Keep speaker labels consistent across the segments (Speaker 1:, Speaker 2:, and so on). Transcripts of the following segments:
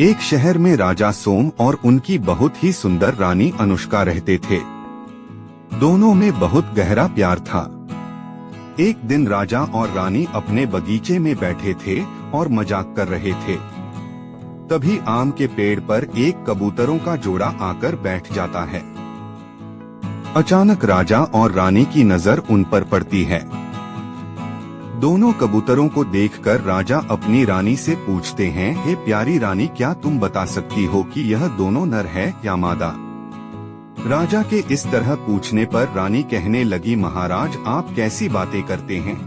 Speaker 1: एक शहर में राजा सोम और उनकी बहुत ही सुंदर रानी अनुष्का रहते थे। दोनों में बहुत गहरा प्यार था। एक दिन राजा और रानी अपने बगीचे में बैठे थे और मजाक कर रहे थे। तभी आम के पेड़ पर एक कबूतरों का जोड़ा आकर बैठ जाता है। अचानक राजा और रानी की नजर उन पर पड़ती है। दोनों कबूतरों को देखकर राजा अपनी रानी से पूछते हैं, हे प्यारी रानी, क्या तुम बता सकती हो कि यह दोनों नर है या मादा? राजा के इस तरह पूछने पर रानी कहने लगी, महाराज आप कैसी बातें करते हैं?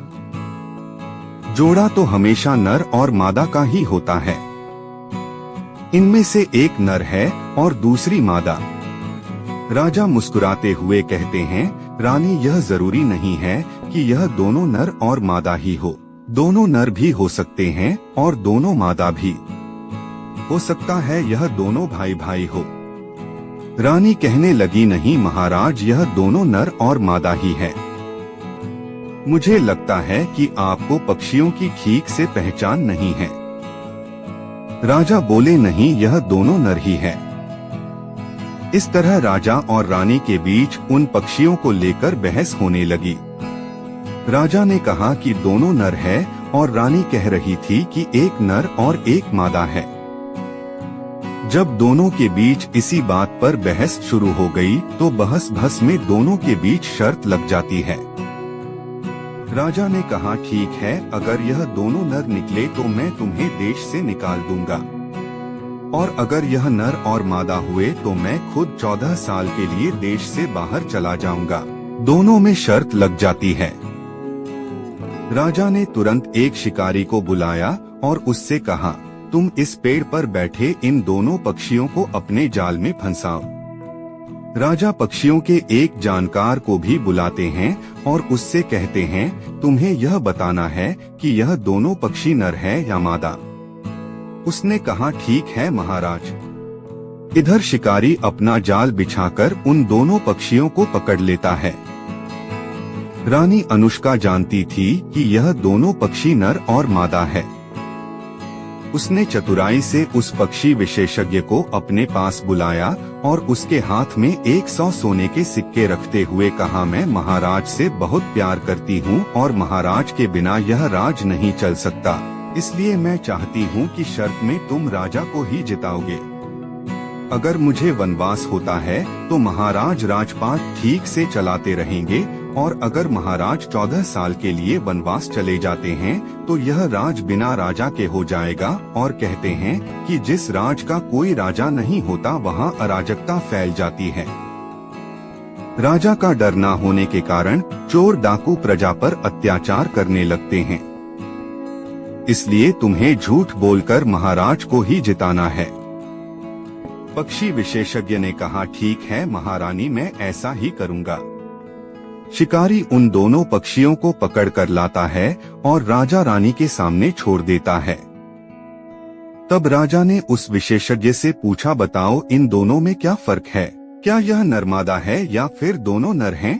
Speaker 1: जोड़ा तो हमेशा नर और मादा का ही होता है। इनमें से एक नर है और दूसरी मादा। राजा मुस्कुराते हुए कहते हैं, रानी यह जरूरी नहीं है कि यह दोनों नर और मादा ही हो। दोनों नर भी हो सकते हैं और दोनों मादा भी हो सकता है यह दोनों भाई भाई हो। रानी कहने लगी, नहीं महाराज, यह दोनों नर और मादा ही है। मुझे लगता है कि आपको पक्षियों की ठीक से पहचान नहीं है। राजा बोले, नहीं यह दोनों नर ही है। इस तरह राजा और रानी के बीच उन पक्षियों को लेकर बहस होने लगी। राजा ने कहा कि दोनों नर है और रानी कह रही थी कि एक नर और एक मादा है। जब दोनों के बीच इसी बात पर बहस शुरू हो गई तो बहस में दोनों के बीच शर्त लग जाती है। राजा ने कहा, ठीक है, अगर यह दोनों नर निकले तो मैं तुम्हें देश से निकाल दूंगा, और अगर यह नर और मादा हुए तो मैं खुद 14 साल के लिए देश से बाहर चला जाऊंगा। दोनों में शर्त लग जाती है। राजा ने तुरंत एक शिकारी को बुलाया और उससे कहा, तुम इस पेड़ पर बैठे इन दोनों पक्षियों को अपने जाल में फंसाओ। राजा पक्षियों के एक जानकार को भी बुलाते हैं और उससे कहते हैं, तुम्हें यह बताना है कि यह दोनों पक्षी नर है या मादा। उसने कहा, ठीक है महाराज। इधर शिकारी अपना जाल बिछाकर उन दोनों पक्षियों को पकड़ लेता है। रानी अनुष्का जानती थी कि यह दोनों पक्षी नर और मादा है। उसने चतुराई से उस पक्षी विशेषज्ञ को अपने पास बुलाया और उसके हाथ में 100 सोने के सिक्के रखते हुए कहा, मैं महाराज से बहुत प्यार करती हूँ और महाराज के बिना यह राज नहीं चल सकता, इसलिए मैं चाहती हूँ कि शर्त में तुम राजा को ही जिताओगे। अगर मुझे वनवास होता है तो महाराज राजपाट ठीक से चलाते रहेंगे, और अगर महाराज 14 साल के लिए वनवास चले जाते हैं तो यह राज बिना राजा के हो जाएगा। और कहते हैं कि जिस राज का कोई राजा नहीं होता वहाँ अराजकता फैल जाती है। राजा का डर न होने के कारण चोर डाकू प्रजा पर अत्याचार करने लगते हैं, इसलिए तुम्हें झूठ बोलकर महाराज को ही जिताना है। पक्षी विशेषज्ञ ने कहा, ठीक है महारानी, मैं ऐसा ही करूँगा। शिकारी उन दोनों पक्षियों को पकड़कर लाता है और राजा रानी के सामने छोड़ देता है। तब राजा ने उस विशेषज्ञ से पूछा, बताओ इन दोनों में क्या फर्क है? क्या यह नरमादा है या फिर दोनों नर हैं?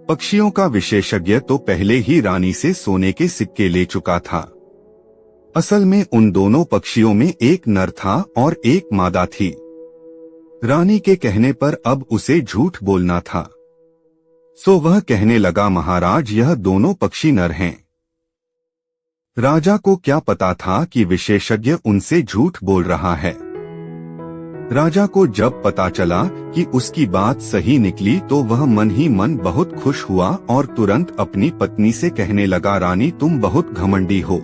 Speaker 1: पक्षियों का विशेषज्ञ तो पहले ही रानी से सोने के सिक्के ले चुका था। असल में उन दोनों पक्षियों में एक नर था और एक मादा थी। रानी के कहने पर अब उसे झूठ बोलना था, सो वह कहने लगा, महाराज यह दोनों पक्षी नर हैं। राजा को क्या पता था कि विशेषज्ञ उनसे झूठ बोल रहा है। राजा को जब पता चला कि उसकी बात सही निकली तो वह मन ही मन बहुत खुश हुआ और तुरंत अपनी पत्नी से कहने लगा, रानी तुम बहुत घमंडी हो,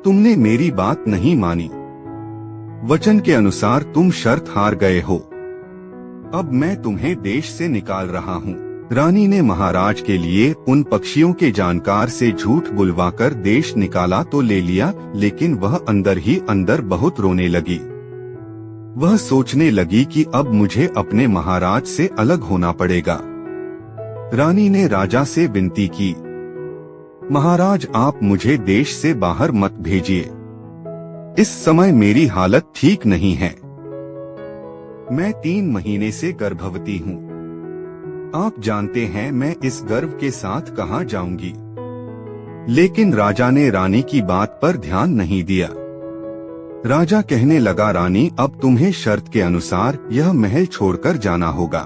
Speaker 1: तुमने मेरी बात नहीं मानी। वचन के अनुसार तुम शर्त हार गए हो। अब मैं तुम्हें देश से निकाल रहा हूँ। रानी ने महाराज के लिए उन पक्षियों के जानकार से झूठ बुलवाकर देश निकाला तो ले लिया, लेकिन वह अंदर ही अंदर बहुत रोने लगी। वह सोचने लगी कि अब मुझे अपने महाराज से अलग होना पड़ेगा। रानी ने राजा से विनती की, महाराज आप मुझे देश से बाहर मत भेजिए। इस समय मेरी हालत ठीक नहीं है। मैं 3 महीने से गर्भवती हूँ। आप जानते हैं मैं इस गर्भ के साथ कहाँ जाऊंगी। लेकिन राजा ने रानी की बात पर ध्यान नहीं दिया। राजा कहने लगा, रानी अब तुम्हें शर्त के अनुसार यह महल छोड़कर जाना होगा।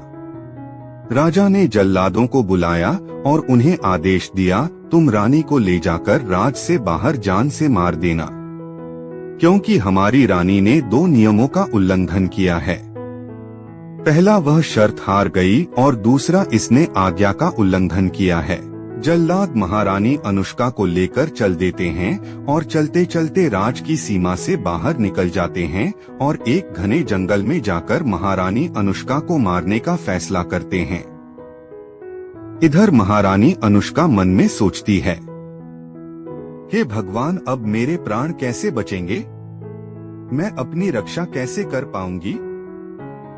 Speaker 1: राजा ने जल्लादों को बुलाया और उन्हें आदेश दिया, तुम रानी को ले जाकर राज से बाहर जान से मार देना, क्योंकि हमारी रानी ने 2 नियमों का उल्लंघन किया है। पहला, वह शर्त हार गई और दूसरा, इसने आज्ञा का उल्लंघन किया है। जल्लाद महारानी अनुष्का को लेकर चल देते हैं और चलते चलते राज की सीमा से बाहर निकल जाते हैं और एक घने जंगल में जाकर महारानी अनुष्का को मारने का फैसला करते हैं। इधर महारानी अनुष्का मन में सोचती है, हे भगवान, अब मेरे प्राण कैसे बचेंगे? मैं अपनी रक्षा कैसे कर पाऊंगी?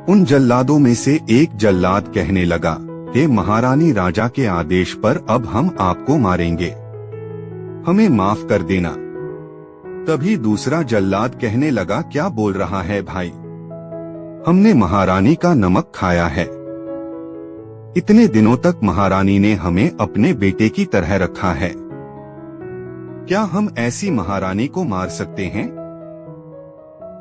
Speaker 1: उन जल्लादों में से एक जल्लाद कहने लगा, हे महारानी, राजा के आदेश पर अब हम आपको मारेंगे, हमें माफ कर देना। तभी दूसरा जल्लाद कहने लगा, क्या बोल रहा है भाई, हमने महारानी का नमक खाया है। इतने दिनों तक महारानी ने हमें अपने बेटे की तरह रखा है, क्या हम ऐसी महारानी को मार सकते हैं?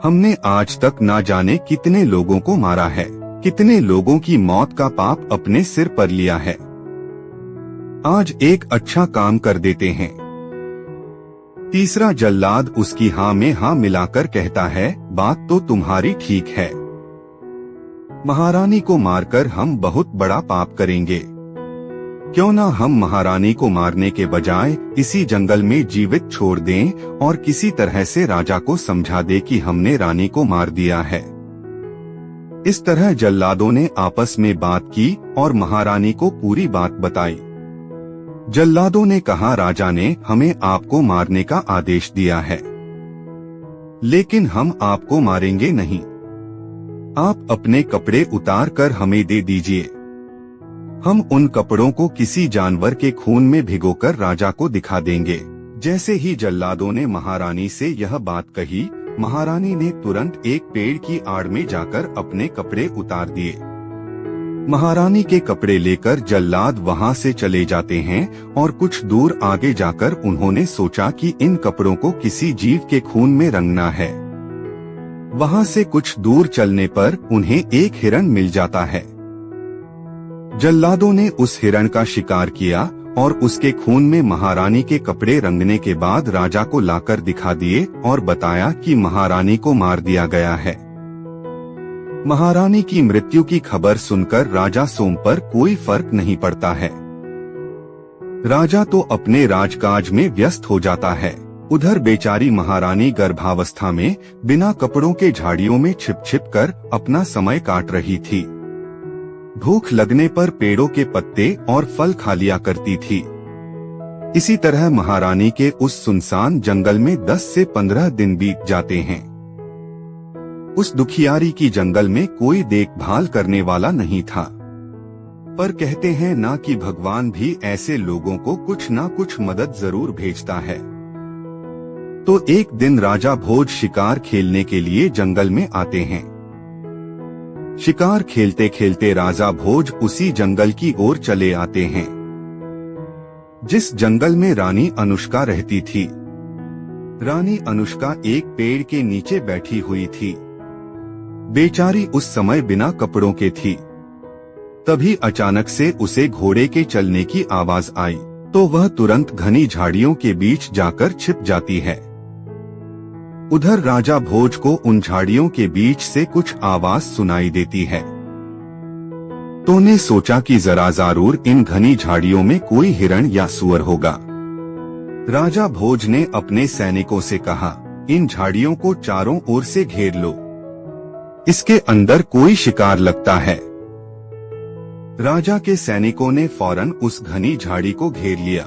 Speaker 1: हमने आज तक ना जाने कितने लोगों को मारा है, कितने लोगों की मौत का पाप अपने सिर पर लिया है। आज एक अच्छा काम कर देते हैं। तीसरा जल्लाद उसकी हाँ में हाँ मिलाकर कहता है, बात तो तुम्हारी ठीक है, महारानी को मारकर हम बहुत बड़ा पाप करेंगे। क्यों ना हम महारानी को मारने के बजाय इसी जंगल में जीवित छोड़ दें और किसी तरह से राजा को समझा दे कि हमने रानी को मार दिया है। इस तरह जल्लादों ने आपस में बात की और महारानी को पूरी बात बताई। जल्लादों ने कहा, राजा ने हमें आपको मारने का आदेश दिया है, लेकिन हम आपको मारेंगे नहीं। आप अपने कपड़े उतार कर हमें दे दीजिए, हम उन कपड़ों को किसी जानवर के खून में भिगोकर राजा को दिखा देंगे। जैसे ही जल्लादों ने महारानी से यह बात कही, महारानी ने तुरंत एक पेड़ की आड़ में जाकर अपने कपड़े उतार दिए। महारानी के कपड़े लेकर जल्लाद वहां से चले जाते हैं और कुछ दूर आगे जाकर उन्होंने सोचा कि इन कपड़ों को किसी जीव के खून में रंगना है। वहां से कुछ दूर चलने पर उन्हें एक हिरण मिल जाता है। जल्लादों ने उस हिरण का शिकार किया और उसके खून में महारानी के कपड़े रंगने के बाद राजा को लाकर दिखा दिए और बताया कि महारानी को मार दिया गया है। महारानी की मृत्यु की खबर सुनकर राजा सोम पर कोई फर्क नहीं पड़ता है। राजा तो अपने राजकाज में व्यस्त हो जाता है। उधर बेचारी महारानी गर्भावस्था में बिना कपड़ों के झाड़ियों में छिप छिप कर अपना समय काट रही थी। भूख लगने पर पेड़ों के पत्ते और फल खा लिया करती थी। इसी तरह महारानी के उस सुनसान जंगल में 10 से 15 दिन बीत जाते हैं। उस दुखियारी की जंगल में कोई देखभाल करने वाला नहीं था। पर कहते हैं ना कि भगवान भी ऐसे लोगों को कुछ ना कुछ मदद जरूर भेजता है। तो एक दिन राजा भोज शिकार खेलने के लिए जंगल में आते हैं। शिकार खेलते खेलते राजा भोज उसी जंगल की ओर चले आते हैं जिस जंगल में रानी अनुष्का रहती थी। रानी अनुष्का एक पेड़ के नीचे बैठी हुई थी। बेचारी उस समय बिना कपड़ों के थी। तभी अचानक से उसे घोड़े के चलने की आवाज आई तो वह तुरंत घनी झाड़ियों के बीच जाकर छिप जाती है। उधर राजा भोज को उन झाड़ियों के बीच से कुछ आवाज सुनाई देती है। तो ने सोचा कि जरा जरूर इन घनी झाड़ियों में कोई हिरण या सूअर होगा। राजा भोज ने अपने सैनिकों से कहा, इन झाड़ियों को चारों ओर से घेर लो, इसके अंदर कोई शिकार लगता है। राजा के सैनिकों ने फौरन उस घनी झाड़ी को घेर लिया।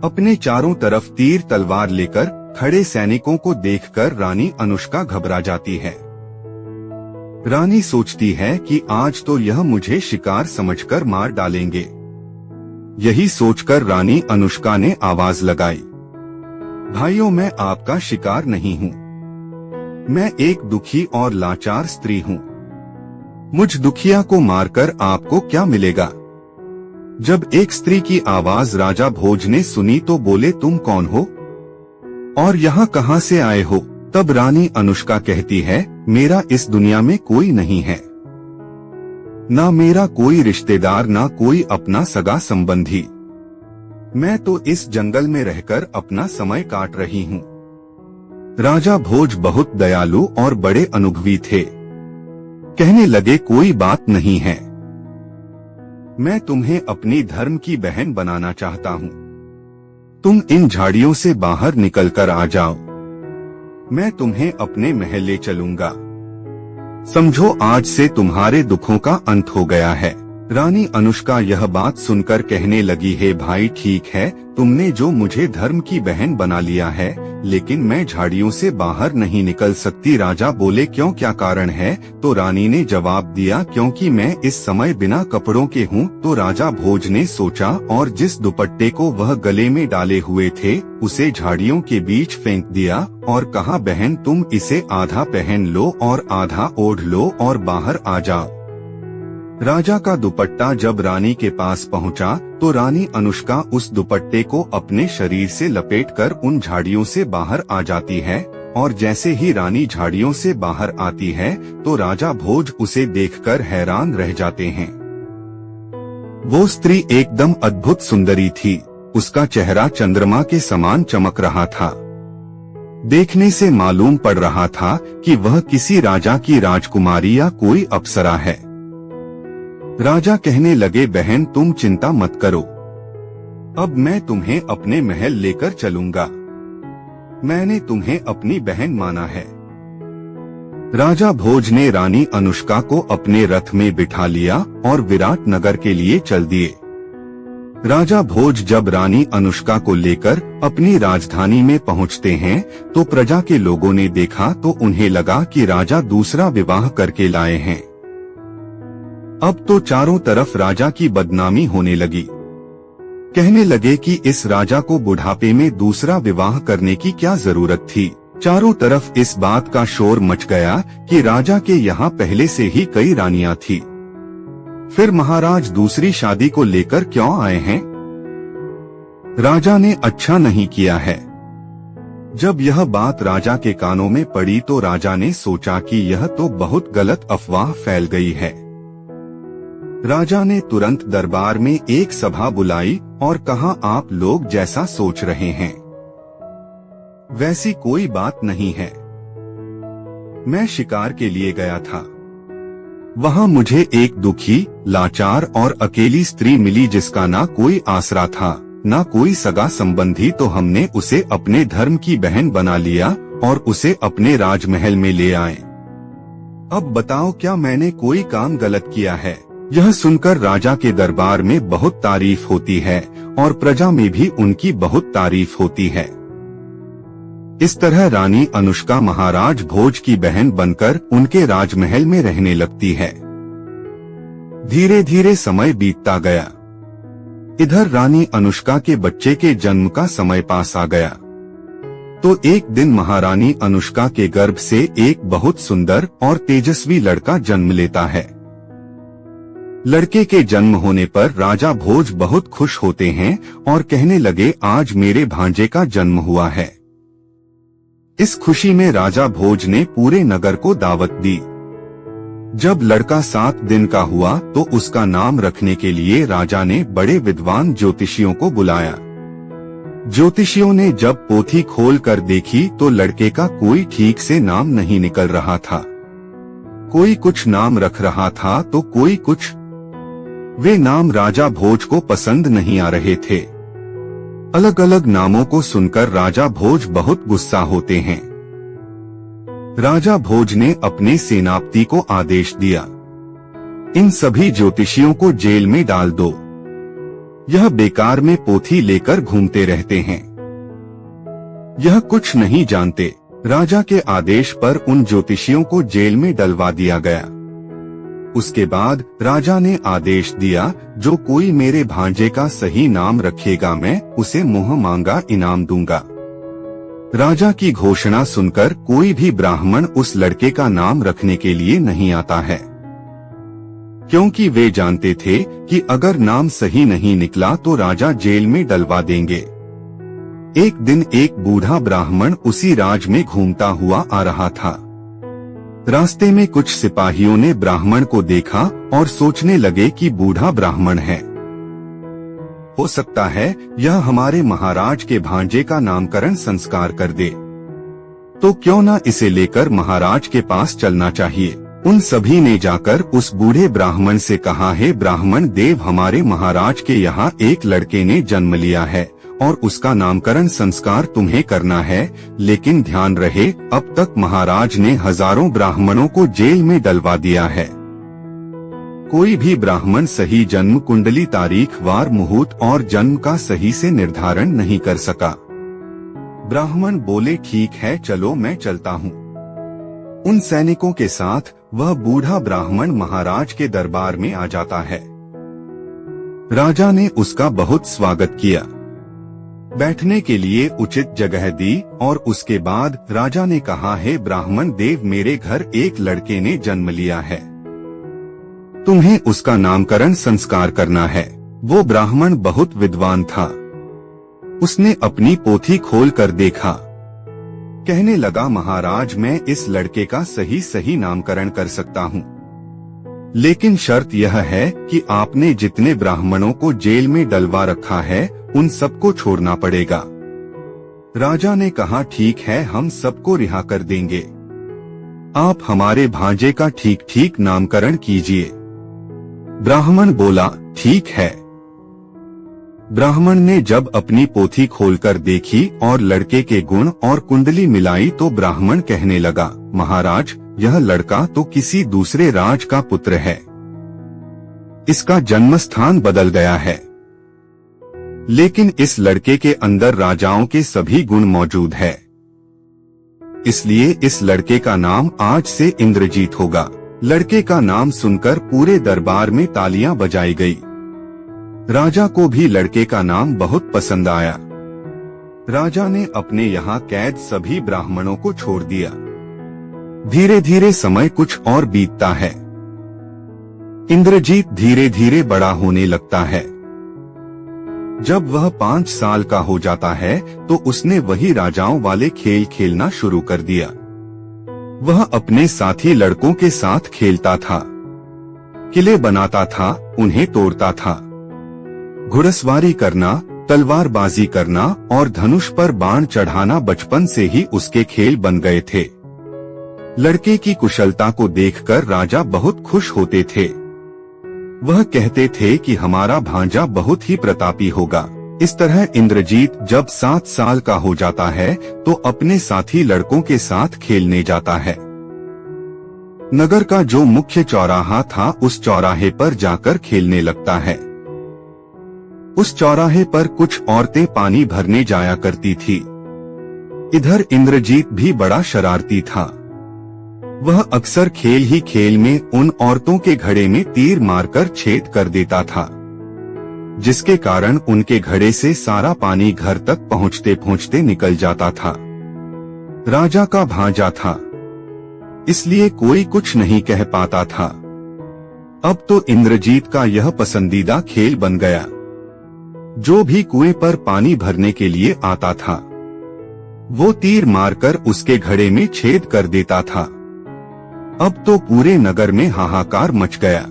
Speaker 1: अपने चारों तरफ तीर तलवार लेकर खड़े सैनिकों को देखकर रानी अनुष्का घबरा जाती है। रानी सोचती है कि आज तो यह मुझे शिकार समझकर मार डालेंगे। यही सोचकर रानी अनुष्का ने आवाज लगाई, भाइयों, मैं आपका शिकार नहीं हूँ। मैं एक दुखी और लाचार स्त्री हूँ। मुझ दुखिया को मारकर आपको क्या मिलेगा? जब एक स्त्री की आवाज राजा भोज ने सुनी तो बोले, तुम कौन हो और यहाँ कहाँ से आए हो? तब रानी अनुष्का कहती है, मेरा इस दुनिया में कोई नहीं है, ना मेरा कोई रिश्तेदार, ना कोई अपना सगा संबंधी। मैं तो इस जंगल में रहकर अपना समय काट रही हूँ। राजा भोज बहुत दयालु और बड़े अनुभवी थे। कहने लगे, कोई बात नहीं है, मैं तुम्हें अपनी धर्म की बहन बनाना चाहता हूँ। तुम इन झाड़ियों से बाहर निकलकर आ जाओ, मैं तुम्हें अपने महल ले चलूंगा। समझो आज से तुम्हारे दुखों का अंत हो गया है। रानी अनुष्का यह बात सुनकर कहने लगी, हे भाई, ठीक है, तुमने जो मुझे धर्म की बहन बना लिया है, लेकिन मैं झाड़ियों से बाहर नहीं निकल सकती। राजा बोले, क्यों, क्या कारण है? तो रानी ने जवाब दिया, क्योंकि मैं इस समय बिना कपड़ों के हूँ। तो राजा भोज ने सोचा और जिस दुपट्टे को वह गले में डाले हुए थे उसे झाड़ियों के बीच फेंक दिया और कहा, बहन, तुम इसे आधा पहन लो और आधा ओढ़ लो और बाहर आ जाओ। राजा का दुपट्टा जब रानी के पास पहुंचा तो रानी अनुष्का उस दुपट्टे को अपने शरीर से लपेटकर उन झाड़ियों से बाहर आ जाती है और जैसे ही रानी झाड़ियों से बाहर आती है तो राजा भोज उसे देखकर हैरान रह जाते हैं। वो स्त्री एकदम अद्भुत सुंदरी थी। उसका चेहरा चंद्रमा के समान चमक रहा था। देखने से मालूम पड़ रहा था कि वह किसी राजा की राजकुमारी या कोई अप्सरा है। राजा कहने लगे, बहन, तुम चिंता मत करो, अब मैं तुम्हें अपने महल लेकर चलूंगा। मैंने तुम्हें अपनी बहन माना है। राजा भोज ने रानी अनुष्का को अपने रथ में बिठा लिया और विराट नगर के लिए चल दिए। राजा भोज जब रानी अनुष्का को लेकर अपनी राजधानी में पहुंचते हैं तो प्रजा के लोगों ने देखा तो उन्हें लगा कि राजा दूसरा विवाह करके लाए हैं। अब तो चारों तरफ राजा की बदनामी होने लगी। कहने लगे कि इस राजा को बुढ़ापे में दूसरा विवाह करने की क्या जरूरत थी। चारों तरफ इस बात का शोर मच गया कि राजा के यहाँ पहले से ही कई रानियां थी, फिर महाराज दूसरी शादी को लेकर क्यों आए हैं? राजा ने अच्छा नहीं किया है। जब यह बात राजा के कानों में पड़ी तो राजा ने सोचा कि यह तो बहुत गलत अफवाह फैल गई है। राजा ने तुरंत दरबार में एक सभा बुलाई और कहा, आप लोग जैसा सोच रहे हैं वैसी कोई बात नहीं है। मैं शिकार के लिए गया था, वहां मुझे एक दुखी, लाचार और अकेली स्त्री मिली जिसका ना कोई आसरा था, ना कोई सगा संबंधी। तो हमने उसे अपने धर्म की बहन बना लिया और उसे अपने राजमहल में ले आए। अब बताओ, क्या मैंने कोई काम गलत किया है? यह सुनकर राजा के दरबार में बहुत तारीफ होती है और प्रजा में भी उनकी बहुत तारीफ होती है। इस तरह रानी अनुष्का महाराज भोज की बहन बनकर उनके राजमहल में रहने लगती है। धीरे धीरे समय बीतता गया। इधर रानी अनुष्का के बच्चे के जन्म का समय पास आ गया। तो एक दिन महारानी अनुष्का के गर्भ से एक बहुत सुंदर और तेजस्वी लड़का जन्म लेता है। लड़के के जन्म होने पर राजा भोज बहुत खुश होते हैं और कहने लगे, आज मेरे भांजे का जन्म हुआ है। इस खुशी में राजा भोज ने पूरे नगर को दावत दी। जब लड़का 7 दिन का हुआ तो उसका नाम रखने के लिए राजा ने बड़े विद्वान ज्योतिषियों को बुलाया। ज्योतिषियों ने जब पोथी खोल कर देखी तो लड़के का कोई ठीक से नाम नहीं निकल रहा था। कोई कुछ नाम रख रहा था तो कोई कुछ। वे नाम राजा भोज को पसंद नहीं आ रहे थे। अलग अलग नामों को सुनकर राजा भोज बहुत गुस्सा होते हैं। राजा भोज ने अपने सेनापति को आदेश दिया, इन सभी ज्योतिषियों को जेल में डाल दो। यह बेकार में पोथी लेकर घूमते रहते हैं, यह कुछ नहीं जानते। राजा के आदेश पर उन ज्योतिषियों को जेल में डलवा दिया गया। उसके बाद राजा ने आदेश दिया, जो कोई मेरे भांजे का सही नाम रखेगा मैं उसे मुंह मांगा इनाम दूंगा। राजा की घोषणा सुनकर कोई भी ब्राह्मण उस लड़के का नाम रखने के लिए नहीं आता है, क्योंकि वे जानते थे कि अगर नाम सही नहीं निकला तो राजा जेल में डलवा देंगे। एक दिन एक बूढ़ा ब्राह्मण उसी राज में घूमता हुआ आ रहा था। रास्ते में कुछ सिपाहियों ने ब्राह्मण को देखा और सोचने लगे कि बूढ़ा ब्राह्मण है, हो सकता है यह हमारे महाराज के भांजे का नामकरण संस्कार कर दे, तो क्यों न इसे लेकर महाराज के पास चलना चाहिए। उन सभी ने जाकर उस बूढ़े ब्राह्मण से कहा, हे ब्राह्मण देव, हमारे महाराज के यहाँ एक लड़के ने जन्म लिया है और उसका नामकरण संस्कार तुम्हें करना है, लेकिन ध्यान रहे अब तक महाराज ने हजारों ब्राह्मणों को जेल में डलवा दिया है। कोई भी ब्राह्मण सही जन्म कुंडली, तारीख, वार, मुहूर्त और जन्म का सही से निर्धारण नहीं कर सका। ब्राह्मण बोले, ठीक है चलो मैं चलता हूँ। उन सैनिकों के साथ वह बूढ़ा ब्राह्मण महाराज के दरबार में आ जाता है। राजा ने उसका बहुत स्वागत किया, बैठने के लिए उचित जगह दी और उसके बाद राजा ने कहा, हे ब्राह्मण देव, मेरे घर एक लड़के ने जन्म लिया है, तुम्हें उसका नामकरण संस्कार करना है। वो ब्राह्मण बहुत विद्वान था, उसने अपनी पोथी खोल कर देखा, कहने लगा, महाराज मैं इस लड़के का सही नामकरण कर सकता हूँ, लेकिन शर्त यह है कि आपने जितने ब्राह्मणों को जेल में डलवा रखा है उन सबको छोड़ना पड़ेगा। राजा ने कहा, ठीक है हम सबको रिहा कर देंगे, आप हमारे भांजे का ठीक नामकरण कीजिए। ब्राह्मण बोला, ठीक है। ब्राह्मण ने जब अपनी पोथी खोलकर देखी और लड़के के गुण और कुंडली मिलाई तो ब्राह्मण कहने लगा, महाराज यह लड़का तो किसी दूसरे राज का पुत्र है, इसका जन्म स्थान बदल गया है, लेकिन इस लड़के के अंदर राजाओं के सभी गुण मौजूद है, इसलिए इस लड़के का नाम आज से इंद्रजीत होगा। लड़के का नाम सुनकर पूरे दरबार में तालियां बजाई गई। राजा को भी लड़के का नाम बहुत पसंद आया। राजा ने अपने यहाँ कैद सभी ब्राह्मणों को छोड़ दिया। धीरे धीरे समय कुछ और बीतता है। इंद्रजीत धीरे धीरे बड़ा होने लगता है। जब वह 5 साल का हो जाता है तो उसने वही राजाओं वाले खेल खेलना शुरू कर दिया। वह अपने साथी लड़कों के साथ खेलता था, किले बनाता था, उन्हें तोड़ता था। घुड़सवारी करना, तलवारबाजी करना और धनुष पर बाण चढ़ाना बचपन से ही उसके खेल बन गए थे। लड़के की कुशलता को देखकर राजा बहुत खुश होते थे। वह कहते थे कि हमारा भांजा बहुत ही प्रतापी होगा। इस तरह इंद्रजीत जब 7 साल का हो जाता है तो अपने साथी लड़कों के साथ खेलने जाता है। नगर का जो मुख्य चौराहा था उस चौराहे पर जाकर खेलने लगता है। उस चौराहे पर कुछ औरतें पानी भरने जाया करती थी। इधर इंद्रजीत भी बड़ा शरारती था। वह अक्सर खेल ही खेल में उन औरतों के घड़े में तीर मारकर छेद कर देता था, जिसके कारण उनके घड़े से सारा पानी घर तक पहुँचते पहुँचते निकल जाता था। राजा का भांजा था, इसलिए कोई कुछ नहीं कह पाता था। अब तो इंद्रजीत का यह पसंदीदा खेल बन गया। जो भी कुएं पर पानी भरने के लिए आता था वो तीर मारकर उसके घड़े में छेद कर देता था। अब तो पूरे नगर में हाहाकार मच गया,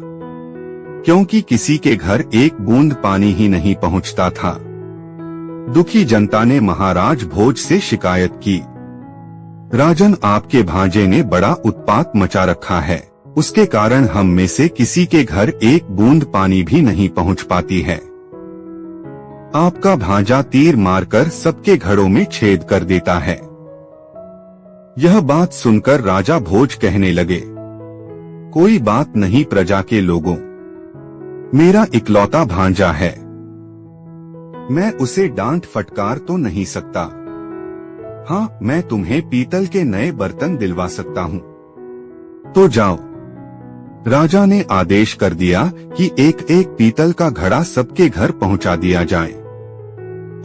Speaker 1: क्योंकि किसी के घर एक बूंद पानी ही नहीं पहुंचता था। दुखी जनता ने महाराज भोज से शिकायत की, राजन आपके भांजे ने बड़ा उत्पात मचा रखा है, उसके कारण हम में से किसी के घर एक बूंद पानी भी नहीं पहुंच पाती है। आपका भांजा तीर मारकर सबके घड़ों में छेद कर देता है। यह बात सुनकर राजा भोज कहने लगे, कोई बात नहीं प्रजा के लोगों, मेरा इकलौता भांजा है, मैं उसे डांट फटकार तो नहीं सकता। हाँ, मैं तुम्हें पीतल के नए बर्तन दिलवा सकता हूँ, तो जाओ। राजा ने आदेश कर दिया कि एक एक पीतल का घड़ा सबके घर पहुंचा दिया जाए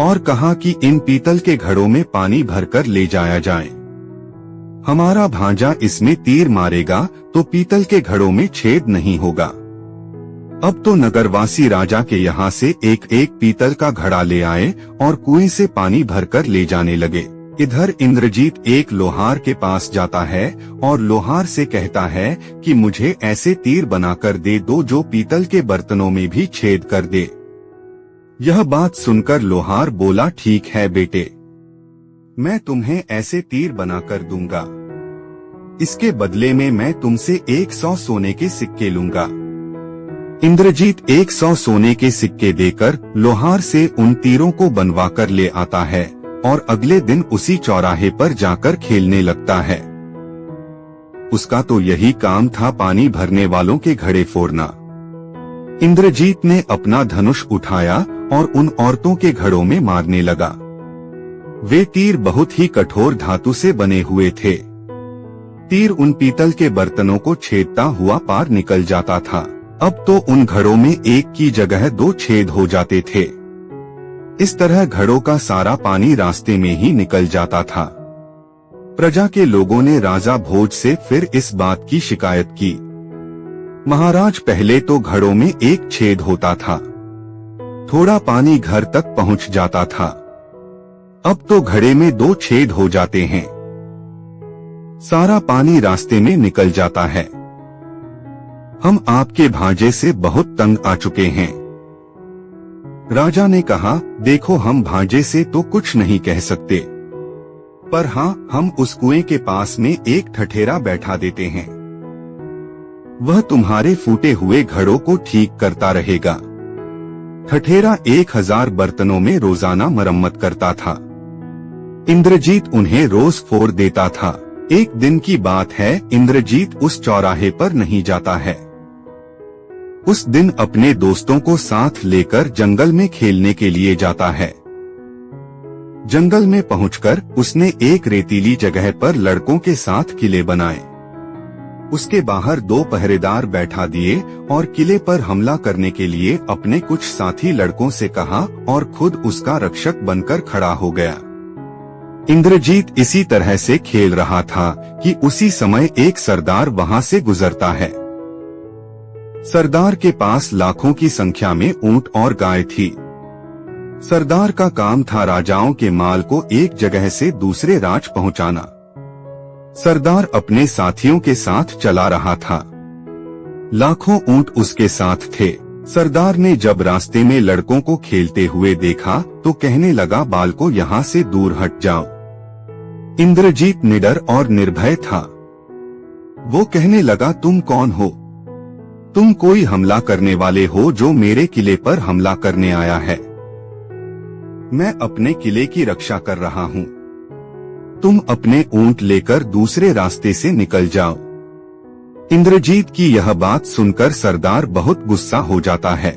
Speaker 1: और कहा कि इन पीतल के घड़ों में पानी भरकर ले जाया जाए। हमारा भांजा इसमें तीर मारेगा तो पीतल के घड़ों में छेद नहीं होगा। अब तो नगरवासी राजा के यहाँ से एक एक पीतल का घड़ा ले आए और कुएं से पानी भरकर ले जाने लगे। इधर इंद्रजीत एक लोहार के पास जाता है और लोहार से कहता है कि मुझे ऐसे तीर बनाकर दे दो जो पीतल के बर्तनों में भी छेद कर दे। यह बात सुनकर लोहार बोला, ठीक है बेटे, मैं तुम्हें ऐसे तीर बनाकर दूंगा। इसके बदले में मैं तुमसे 100 सोने के सिक्के लूंगा। इंद्रजीत 100 सोने के सिक्के देकर लोहार से उन तीरों को बनवा कर ले आता है और अगले दिन उसी चौराहे पर जाकर खेलने लगता है। उसका तो यही काम था, पानी भरने वालों के घड़े फोड़ना। इंद्रजीत ने अपना धनुष उठाया और उन औरतों के घड़ों में मारने लगा। वे तीर बहुत ही कठोर धातु से बने हुए थे। तीर उन पीतल के बर्तनों को छेदता हुआ पार निकल जाता था। अब तो उन घड़ों में एक की जगह 2 छेद हो जाते थे। इस तरह घड़ों का सारा पानी रास्ते में ही निकल जाता था। प्रजा के लोगों ने राजा भोज से फिर इस बात की शिकायत की। महाराज, पहले तो घड़ों में एक छेद होता था, थोड़ा पानी घर तक पहुंच जाता था, अब तो घड़े में 2 छेद हो जाते हैं, सारा पानी रास्ते में निकल जाता है। हम आपके भांजे से बहुत तंग आ चुके हैं। राजा ने कहा, देखो, हम भांजे से तो कुछ नहीं कह सकते, पर हाँ, हम उस कुएं के पास में एक ठठेरा बैठा देते हैं। वह तुम्हारे फूटे हुए घड़ों को ठीक करता रहेगा। ठठेरा 1000 बर्तनों में रोजाना मरम्मत करता था। इंद्रजीत उन्हें रोज फोड़ देता था। एक दिन की बात है, इंद्रजीत उस चौराहे पर नहीं जाता है। उस दिन अपने दोस्तों को साथ लेकर जंगल में खेलने के लिए जाता है। जंगल में पहुंचकर उसने एक रेतीली जगह पर लड़कों के साथ किले बनाए। उसके बाहर 2 पहरेदार बैठा दिए और किले पर हमला करने के लिए अपने कुछ साथी लड़कों से कहा और खुद उसका रक्षक बनकर खड़ा हो गया। इंद्रजीत इसी तरह से खेल रहा था कि उसी समय एक सरदार वहां से गुजरता है। सरदार के पास लाखों की संख्या में ऊंट और गाय थी। सरदार का काम था राजाओं के माल को एक जगह से दूसरे राज पहुंचाना। सरदार अपने साथियों के साथ चला रहा था। लाखों ऊंट उसके साथ थे। सरदार ने जब रास्ते में लड़कों को खेलते हुए देखा तो कहने लगा, बालकों, यहाँ से दूर हट जाओ। इंद्रजीत निडर और निर्भय था। वो कहने लगा, तुम कौन हो? तुम कोई हमला करने वाले हो जो मेरे किले पर हमला करने आया है? मैं अपने किले की रक्षा कर रहा हूँ। तुम अपने ऊंट लेकर दूसरे रास्ते से निकल जाओ। इंद्रजीत की यह बात सुनकर सरदार बहुत गुस्सा हो जाता है।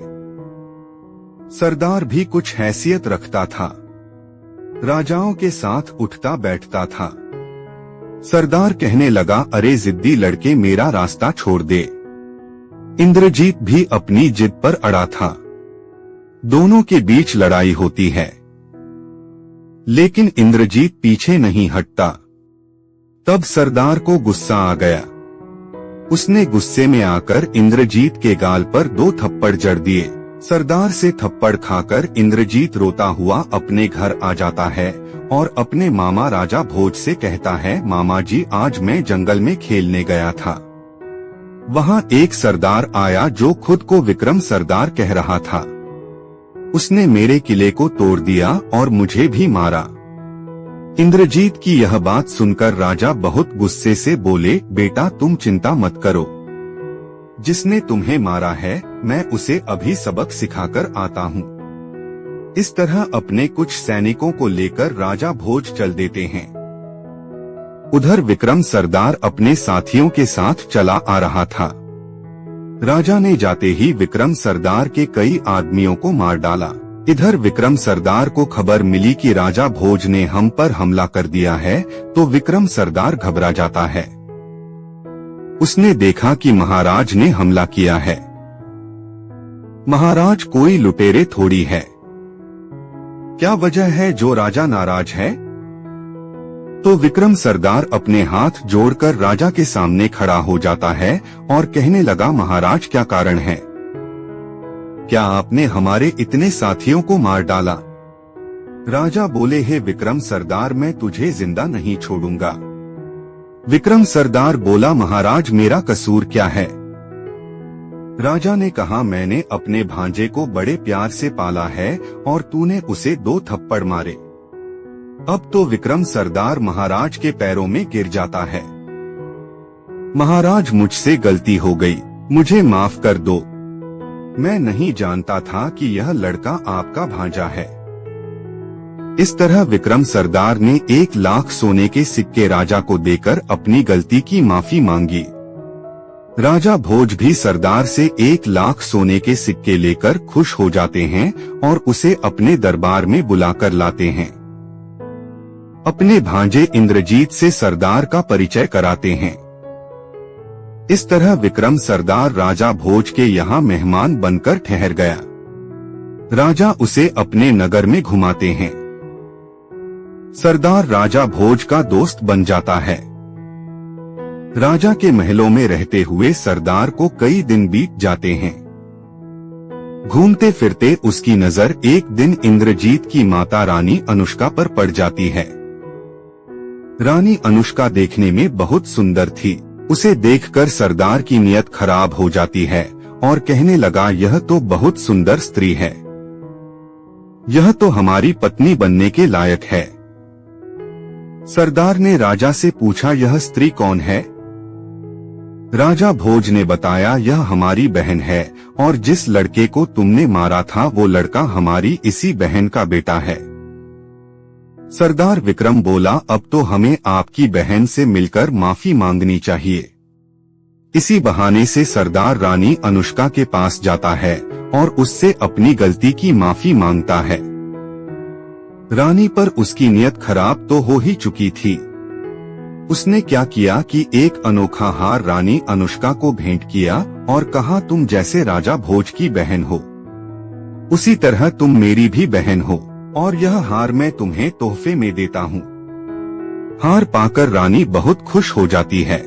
Speaker 1: सरदार भी कुछ हैसियत रखता था, राजाओं के साथ उठता बैठता था। सरदार कहने लगा, अरे जिद्दी लड़के, मेरा रास्ता छोड़ दे। इंद्रजीत भी अपनी जिद पर अड़ा था। दोनों के बीच लड़ाई होती है, लेकिन इंद्रजीत पीछे नहीं हटता। तब सरदार को गुस्सा आ गया। उसने गुस्से में आकर इंद्रजीत के गाल पर 2 थप्पड़ जड़ दिए। सरदार से थप्पड़ खाकर इंद्रजीत रोता हुआ अपने घर आ जाता है और अपने मामा राजा भोज से कहता है, मामा जी, आज मैं जंगल में खेलने गया था। वहाँ एक सरदार आया जो खुद को विक्रम सरदार कह रहा था। उसने मेरे किले को तोड़ दिया और मुझे भी मारा। इंद्रजीत की यह बात सुनकर राजा बहुत गुस्से से बोले, बेटा, तुम चिंता मत करो। जिसने तुम्हें मारा है, मैं उसे अभी सबक सिखाकर आता हूँ। इस तरह अपने कुछ सैनिकों को लेकर राजा भोज चल देते हैं। उधर विक्रम सरदार अपने साथियों के साथ चला आ रहा था। राजा ने जाते ही विक्रम सरदार के कई आदमियों को मार डाला। इधर विक्रम सरदार को खबर मिली कि राजा भोज ने हम पर हमला कर दिया है, तो विक्रम सरदार घबरा जाता है। उसने देखा कि महाराज ने हमला किया है। महाराज कोई लुटेरे थोड़ी है। क्या वजह है जो राजा नाराज है? तो विक्रम सरदार अपने हाथ जोड़कर राजा के सामने खड़ा हो जाता है और कहने लगा, महाराज, क्या कारण है? क्या आपने हमारे इतने साथियों को मार डाला? राजा बोले, हे विक्रम सरदार, मैं तुझे जिंदा नहीं छोड़ूंगा। विक्रम सरदार बोला, महाराज मेरा कसूर क्या है? राजा ने कहा, मैंने अपने भांजे को बड़े प्यार से पाला है और तूने उसे 2 थप्पड़ मारे। अब तो विक्रम सरदार महाराज के पैरों में गिर जाता है। महाराज मुझसे गलती हो गई, मुझे माफ कर दो। मैं नहीं जानता था कि यह लड़का आपका भांजा है। इस तरह विक्रम सरदार ने 1 लाख सोने के सिक्के राजा को देकर अपनी गलती की माफी मांगी। राजा भोज भी सरदार से 1 लाख सोने के सिक्के लेकर खुश हो जाते हैं और उसे अपने दरबार में बुलाकर लाते हैं। अपने भांजे इंद्रजीत से सरदार का परिचय कराते हैं। इस तरह विक्रम सरदार राजा भोज के यहाँ मेहमान बनकर ठहर गया। राजा उसे अपने नगर में घुमाते हैं। सरदार राजा भोज का दोस्त बन जाता है। राजा के महलों में रहते हुए सरदार को कई दिन बीत जाते हैं। घूमते फिरते उसकी नजर एक दिन इंद्रजीत की माता रानी अनुष्का पर पड़ जाती है। रानी अनुष्का देखने में बहुत सुंदर थी। उसे देखकर सरदार की नीयत खराब हो जाती है और कहने लगा, यह तो बहुत सुंदर स्त्री है, यह तो हमारी पत्नी बनने के लायक है। सरदार ने राजा से पूछा, यह स्त्री कौन है? राजा भोज ने बताया, यह हमारी बहन है और जिस लड़के को तुमने मारा था वो लड़का हमारी इसी बहन का बेटा है। सरदार विक्रम बोला, अब तो हमें आपकी बहन से मिलकर माफी मांगनी चाहिए। इसी बहाने से सरदार रानी अनुष्का के पास जाता है और उससे अपनी गलती की माफी मांगता है। रानी पर उसकी नीयत खराब तो हो ही चुकी थी। उसने क्या किया कि एक अनोखा हार रानी अनुष्का को भेंट किया और कहा, तुम जैसे राजा भोज की बहन हो उसी तरह तुम मेरी भी बहन हो और यह हार मैं तुम्हें तोहफे में देता हूँ। हार पाकर रानी बहुत खुश हो जाती है।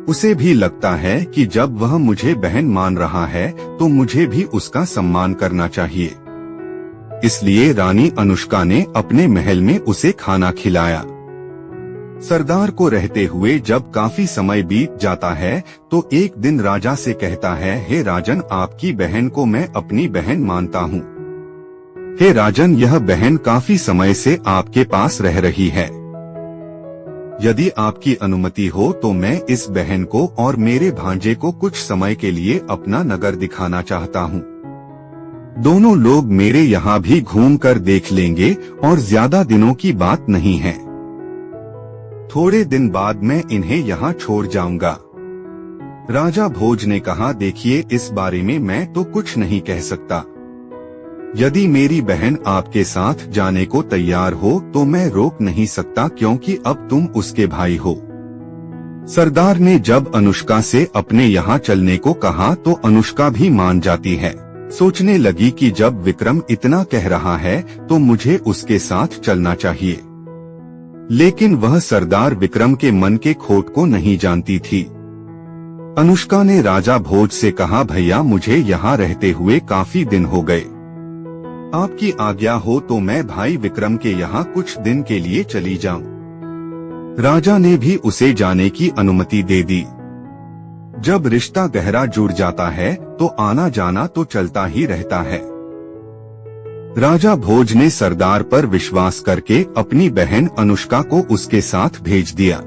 Speaker 1: उसे भी लगता है कि जब वह मुझे बहन मान रहा है तो मुझे भी उसका सम्मान करना चाहिए। इसलिए रानी अनुष्का ने अपने महल में उसे खाना खिलाया। सरदार को रहते हुए जब काफी समय बीत जाता है तो एक दिन राजा से कहता है, हे राजन, आपकी बहन को मैं अपनी बहन मानता हूँ। हे राजन, यह बहन काफी समय से आपके पास रह रही है। यदि आपकी अनुमति हो तो मैं इस बहन को और मेरे भांजे को कुछ समय के लिए अपना नगर दिखाना चाहता हूँ। दोनों लोग मेरे यहाँ भी घूमकर देख लेंगे और ज्यादा दिनों की बात नहीं है। थोड़े दिन बाद मैं इन्हें यहाँ छोड़ जाऊंगा। राजा भोज ने कहा, देखिए, इस बारे में मैं तो कुछ नहीं कह सकता। यदि मेरी बहन आपके साथ जाने को तैयार हो तो मैं रोक नहीं सकता, क्योंकि अब तुम उसके भाई हो। सरदार ने जब अनुष्का से अपने यहाँ चलने को कहा तो अनुष्का भी मान जाती है। सोचने लगी कि जब विक्रम इतना कह रहा है तो मुझे उसके साथ चलना चाहिए। लेकिन वह सरदार विक्रम के मन के खोट को नहीं जानती थी। अनुष्का ने राजा भोज से कहा, भैया, मुझे यहाँ रहते हुए काफी दिन हो गए। आपकी आज्ञा हो तो मैं भाई विक्रम के यहाँ कुछ दिन के लिए चली जाऊं। राजा ने भी उसे जाने की अनुमति दे दी। जब रिश्ता गहरा जुड़ जाता है तो आना जाना तो चलता ही रहता है। राजा भोज ने सरदार पर विश्वास करके अपनी बहन अनुष्का को उसके साथ भेज दिया।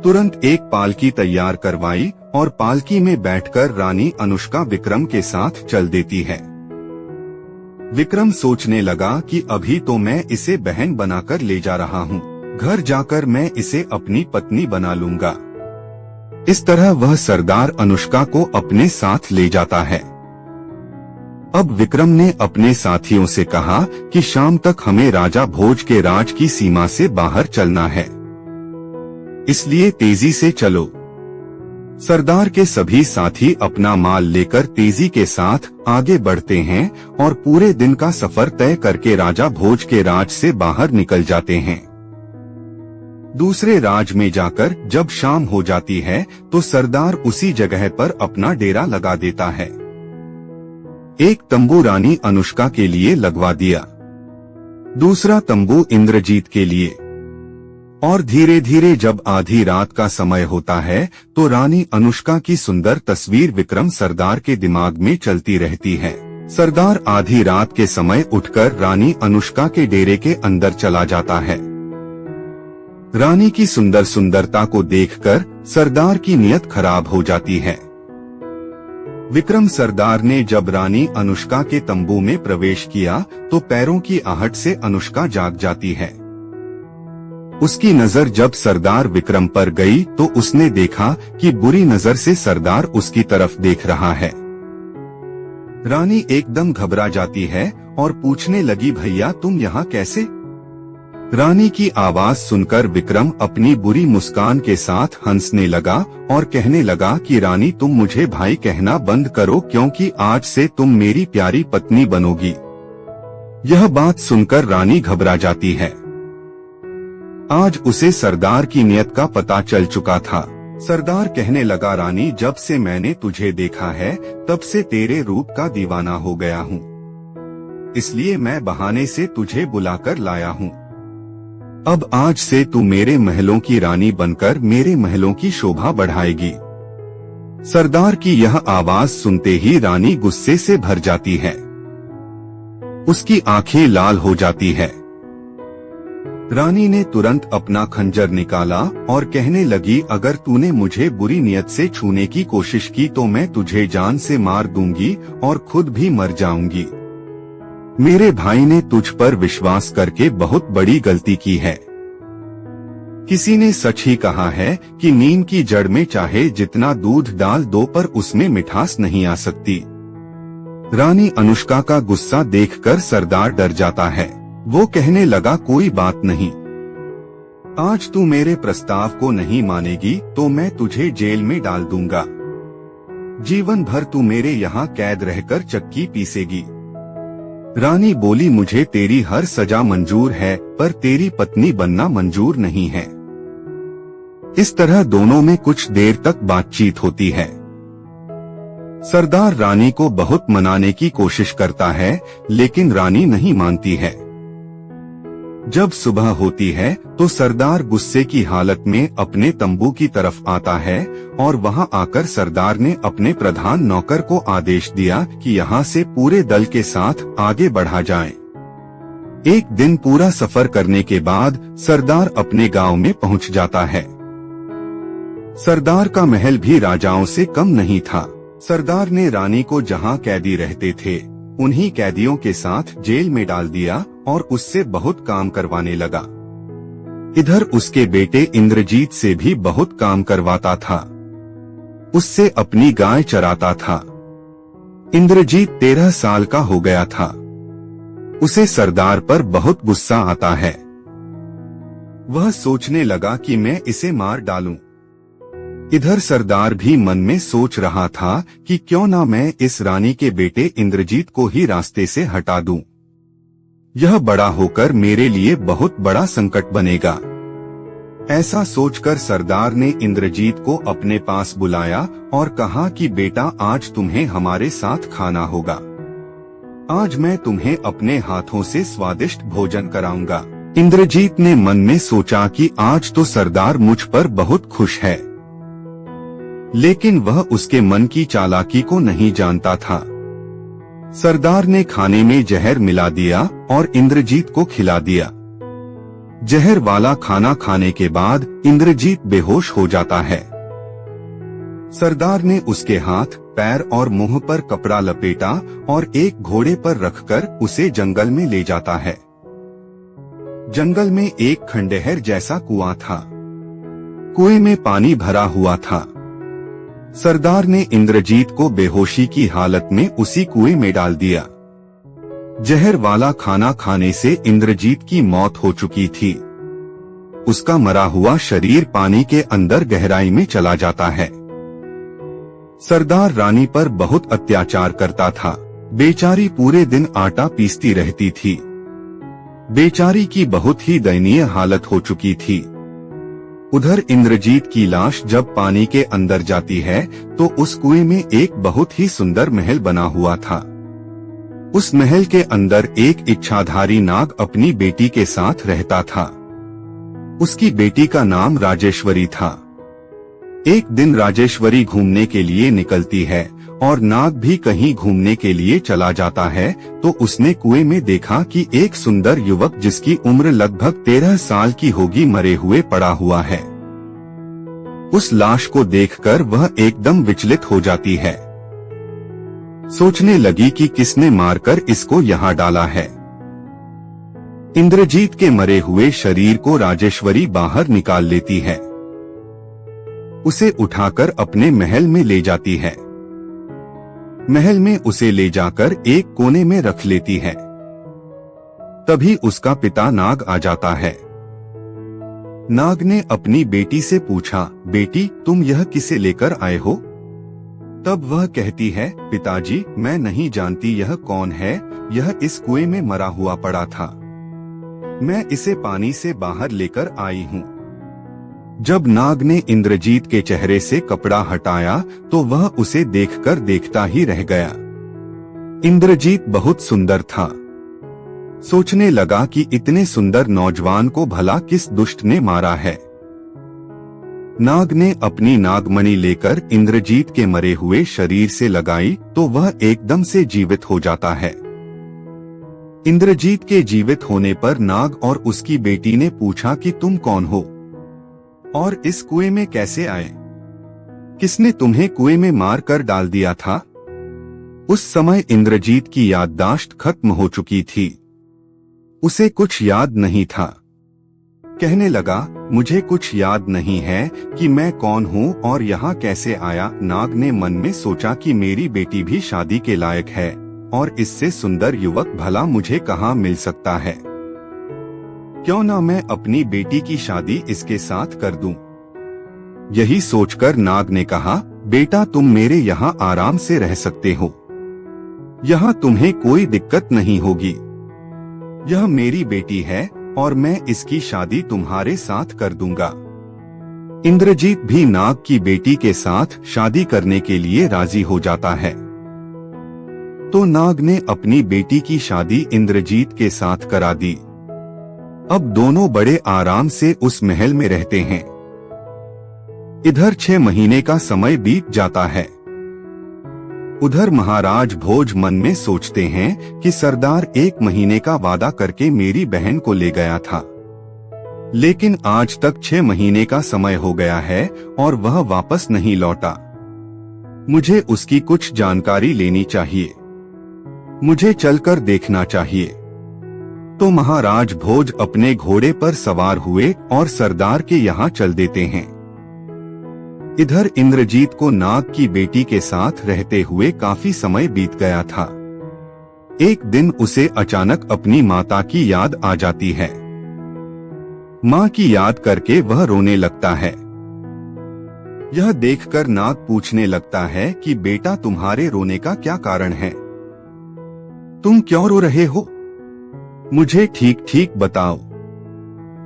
Speaker 1: तुरंत एक पालकी तैयार करवाई और पालकी में बैठकर रानी अनुष्का विक्रम के साथ चल देती है। विक्रम सोचने लगा कि अभी तो मैं इसे बहन बनाकर ले जा रहा हूँ, घर जाकर मैं इसे अपनी पत्नी बना लूंगा। इस तरह वह सरदार अनुष्का को अपने साथ ले जाता है। अब विक्रम ने अपने साथियों से कहा कि शाम तक हमें राजा भोज के राज की सीमा से बाहर चलना है, इसलिए तेजी से चलो। सरदार के सभी साथी अपना माल लेकर तेजी के साथ आगे बढ़ते हैं और पूरे दिन का सफर तय करके राजा भोज के राज से बाहर निकल जाते हैं। दूसरे राज में जाकर जब शाम हो जाती है तो सरदार उसी जगह पर अपना डेरा लगा देता है। एक तंबू रानी अनुष्का के लिए लगवा दिया, दूसरा तंबू इंद्रजीत के लिए। और धीरे धीरे जब आधी रात का समय होता है तो रानी अनुष्का की सुंदर तस्वीर विक्रम सरदार के दिमाग में चलती रहती है। सरदार आधी रात के समय उठकर रानी अनुष्का के डेरे के अंदर चला जाता है। रानी की सुंदर सुंदरता को देखकर सरदार की नीयत खराब हो जाती है। विक्रम सरदार ने जब रानी अनुष्का के तंबू में प्रवेश किया तो पैरों की आहट से अनुष्का जाग जाती है। उसकी नजर जब सरदार विक्रम पर गई तो उसने देखा कि बुरी नजर से सरदार उसकी तरफ देख रहा है। रानी एकदम घबरा जाती है और पूछने लगी, भैया तुम यहाँ कैसे? रानी की आवाज सुनकर विक्रम अपनी बुरी मुस्कान के साथ हंसने लगा और कहने लगा कि रानी तुम मुझे भाई कहना बंद करो, क्योंकि आज से तुम मेरी प्यारी पत्नी बनोगी। यह बात सुनकर रानी घबरा जाती है। आज उसे सरदार की नीयत का पता चल चुका था। सरदार कहने लगा, रानी जब से मैंने तुझे देखा है तब से तेरे रूप का दीवाना हो गया हूँ, इसलिए मैं बहाने से तुझे बुलाकर लाया हूँ। अब आज से तू मेरे महलों की रानी बनकर मेरे महलों की शोभा बढ़ाएगी। सरदार की यह आवाज सुनते ही रानी गुस्से से भर जाती है। उसकी आंखें लाल हो जाती है। रानी ने तुरंत अपना खंजर निकाला और कहने लगी, अगर तूने मुझे बुरी नियत से छूने की कोशिश की तो मैं तुझे जान से मार दूंगी और खुद भी मर जाऊंगी। मेरे भाई ने तुझ पर विश्वास करके बहुत बड़ी गलती की है। किसी ने सच ही कहा है कि नीम की जड़ में चाहे जितना दूध डाल दो पर उसमें मिठास नहीं आ सकती। रानी अनुष्का का गुस्सा देखकर सरदार डर जाता है। वो कहने लगा, कोई बात नहीं, आज तू मेरे प्रस्ताव को नहीं मानेगी तो मैं तुझे जेल में डाल दूंगा। जीवन भर तू मेरे यहाँ कैद रहकर चक्की पीसेगी। रानी बोली, मुझे तेरी हर सजा मंजूर है पर तेरी पत्नी बनना मंजूर नहीं है। इस तरह दोनों में कुछ देर तक बातचीत होती है। सरदार रानी को बहुत मनाने की कोशिश करता है लेकिन रानी नहीं मानती है। जब सुबह होती है तो सरदार गुस्से की हालत में अपने तंबू की तरफ आता है और वहां आकर सरदार ने अपने प्रधान नौकर को आदेश दिया कि यहाँ से पूरे दल के साथ आगे बढ़ा जाएं। एक दिन पूरा सफर करने के बाद सरदार अपने गांव में पहुंच जाता है। सरदार का महल भी राजाओं से कम नहीं था। सरदार ने रानी को जहां कैदी रहते थे उन्हीं कैदियों के साथ जेल में डाल दिया और उससे बहुत काम करवाने लगा। इधर उसके बेटे इंद्रजीत से भी बहुत काम करवाता था। उससे अपनी गाय चराता था। इंद्रजीत 13 साल का हो गया था। उसे सरदार पर बहुत गुस्सा आता है। वह सोचने लगा कि मैं इसे मार डालूं। इधर सरदार भी मन में सोच रहा था कि क्यों ना मैं इस रानी के बेटे इंद्रजीत को ही रास्ते से हटा दूं। यह बड़ा होकर मेरे लिए बहुत बड़ा संकट बनेगा। ऐसा सोचकर सरदार ने इंद्रजीत को अपने पास बुलाया और कहा कि बेटा, आज तुम्हें हमारे साथ खाना होगा। आज मैं तुम्हें अपने हाथों से स्वादिष्ट भोजन कराऊंगा। इंद्रजीत ने मन में सोचा कि आज तो सरदार मुझ पर बहुत खुश है, लेकिन वह उसके मन की चालाकी को नहीं जानता था। सरदार ने खाने में जहर मिला दिया और इंद्रजीत को खिला दिया। जहर वाला खाना खाने के बाद इंद्रजीत बेहोश हो जाता है। सरदार ने उसके हाथ, पैर और मुंह पर कपड़ा लपेटा और एक घोड़े पर रखकर उसे जंगल में ले जाता है। जंगल में एक खंडहर जैसा कुआं था। कुएं में पानी भरा हुआ था। सरदार ने इंद्रजीत को बेहोशी की हालत में उसी कुएं में डाल दिया। जहर वाला खाना खाने से इंद्रजीत की मौत हो चुकी थी। उसका मरा हुआ शरीर पानी के अंदर गहराई में चला जाता है। सरदार रानी पर बहुत अत्याचार करता था। बेचारी पूरे दिन आटा पीसती रहती थी। बेचारी की बहुत ही दयनीय हालत हो चुकी थी। उधर इंद्रजीत की लाश जब पानी के अंदर जाती है तो उस कुएं में एक बहुत ही सुंदर महल बना हुआ था। उस महल के अंदर एक इच्छाधारी नाग अपनी बेटी के साथ रहता था। उसकी बेटी का नाम राजेश्वरी था। एक दिन राजेश्वरी घूमने के लिए निकलती है और नाग भी कहीं घूमने के लिए चला जाता है, तो उसने कुएं में देखा कि एक सुंदर युवक जिसकी उम्र लगभग 13 साल की होगी मरे हुए पड़ा हुआ है। उस लाश को देखकर वह एकदम विचलित हो जाती है। सोचने लगी कि किसने मारकर इसको यहाँ डाला है। इंद्रजीत के मरे हुए शरीर को राजेश्वरी बाहर निकाल लेती है। उसे उठाकर अपने महल में ले जाती है। महल में उसे ले जाकर एक कोने में रख लेती है। तभी उसका पिता नाग आ जाता है। नाग ने अपनी बेटी से पूछा, बेटी तुम यह किसे लेकर आए हो? तब वह कहती है, पिताजी मैं नहीं जानती यह कौन है, यह इस कुएं में मरा हुआ पड़ा था, मैं इसे पानी से बाहर लेकर आई हूँ। जब नाग ने इंद्रजीत के चेहरे से कपड़ा हटाया तो वह उसे देखकर देखता ही रह गया। इंद्रजीत बहुत सुंदर था। सोचने लगा कि इतने सुंदर नौजवान को भला किस दुष्ट ने मारा है। नाग ने अपनी नागमणि लेकर इंद्रजीत के मरे हुए शरीर से लगाई तो वह एकदम से जीवित हो जाता है। इंद्रजीत के जीवित होने पर नाग और उसकी बेटी ने पूछा कि तुम कौन हो और इस कुएं में कैसे आए? किसने तुम्हें कुएं में मार कर डाल दिया था? उस समय इंद्रजीत की याददाश्त खत्म हो चुकी थी। उसे कुछ याद नहीं था। कहने लगा, मुझे कुछ याद नहीं है कि मैं कौन हूँ और यहाँ कैसे आया। नाग ने मन में सोचा कि मेरी बेटी भी शादी के लायक है और इससे सुंदर युवक भला मुझे कहाँ मिल सकता है। क्यों ना मैं अपनी बेटी की शादी इसके साथ कर दूं। यही सोचकर नाग ने कहा, बेटा तुम मेरे यहाँ आराम से रह सकते हो, यहाँ तुम्हें कोई दिक्कत नहीं होगी। यह मेरी बेटी है और मैं इसकी शादी तुम्हारे साथ कर दूंगा। इंद्रजीत भी नाग की बेटी के साथ शादी करने के लिए राजी हो जाता है। तो नाग ने अपनी बेटी की शादी इंद्रजीत के साथ करा दी। अब दोनों बड़े आराम से उस महल में रहते हैं। इधर 6 महीने का समय बीत जाता है। उधर महाराज भोज मन में सोचते हैं कि सरदार 1 महीने का वादा करके मेरी बहन को ले गया था, लेकिन आज तक 6 महीने का समय हो गया है और वह वापस नहीं लौटा। मुझे उसकी कुछ जानकारी लेनी चाहिए, मुझे चलकर देखना चाहिए। तो महाराज भोज अपने घोड़े पर सवार हुए और सरदार के यहाँ चल देते हैं। इधर इंद्रजीत को नाग की बेटी के साथ रहते हुए काफी समय बीत गया था। एक दिन उसे अचानक अपनी माता की याद आ जाती है। माँ की याद करके वह रोने लगता है। यह देखकर नाग पूछने लगता है कि बेटा तुम्हारे रोने का क्या कारण है? तुम क्यों रो रहे हो? मुझे ठीक ठीक बताओ।